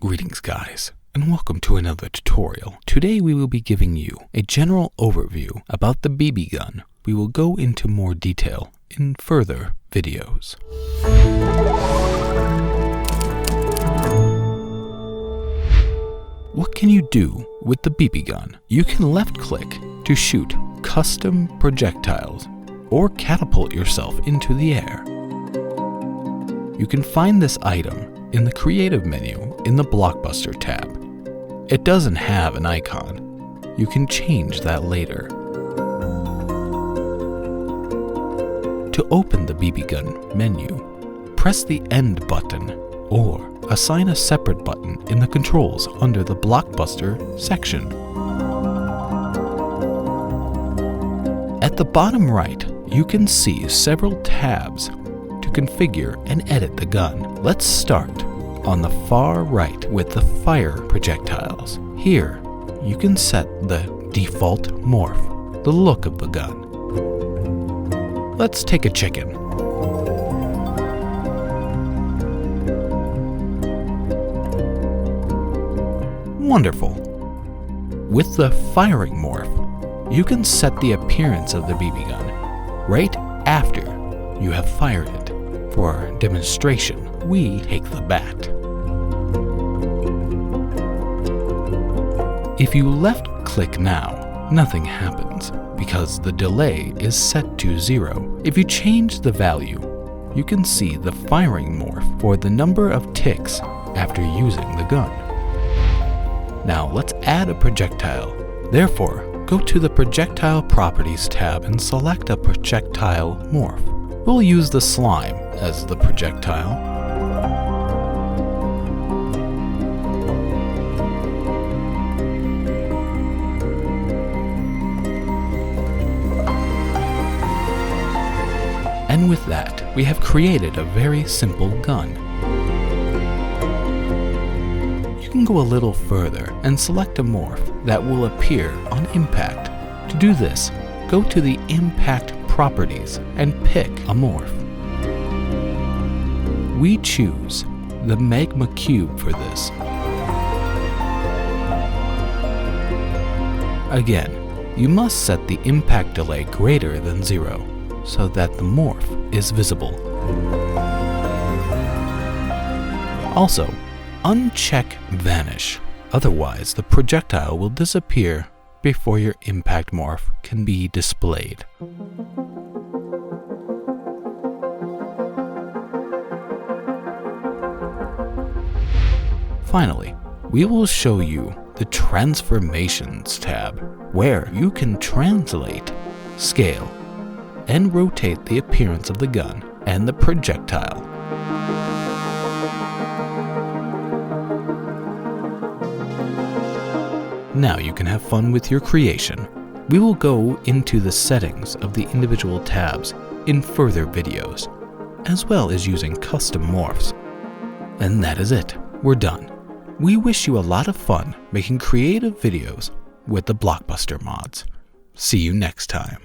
Greetings guys, and welcome to another tutorial. Today we will be giving you a general overview about the BB gun. We will go into more detail in further videos. What can you do with the BB gun? You can left click to shoot custom projectiles or catapult yourself into the air. You can find this item in the creative menu in the Blockbuster tab. It doesn't have an icon. You can change that later. To open the BB gun menu, press the end button or assign a separate button in the controls under the Blockbuster section. At the bottom right, you can see several tabs to configure and edit the gun. Let's start on the far right with the fire projectiles. Here, you can set the default morph, the look of the gun. Let's take a chicken. Wonderful. With the firing morph, you can set the appearance of the BB gun right after you have fired it. For demonstration, we take the bat. If you left click now, nothing happens because the delay is set to 0. If you change the value, you can see the firing morph for the number of ticks after using the gun. Now let's add a projectile. Therefore, go to the Projectile Properties tab and select a projectile morph. We'll use the slime as the projectile. And with that, we have created a very simple gun. You can go a little further and select a morph that will appear on impact. To do this, go to the Impact Properties and pick a morph. We choose the Magma Cube for this. Again, you must set the impact delay greater than 0 so that the morph is visible. Also, uncheck Vanish, otherwise the projectile will disappear before your impact morph can be displayed. Finally, we will show you the Transformations tab, where you can translate, scale, and rotate the appearance of the gun and the projectile. Now you can have fun with your creation. We will go into the settings of the individual tabs in further videos, as well as using custom morphs. And that is it. We're done. We wish you a lot of fun making creative videos with the Blockbuster mods. See you next time.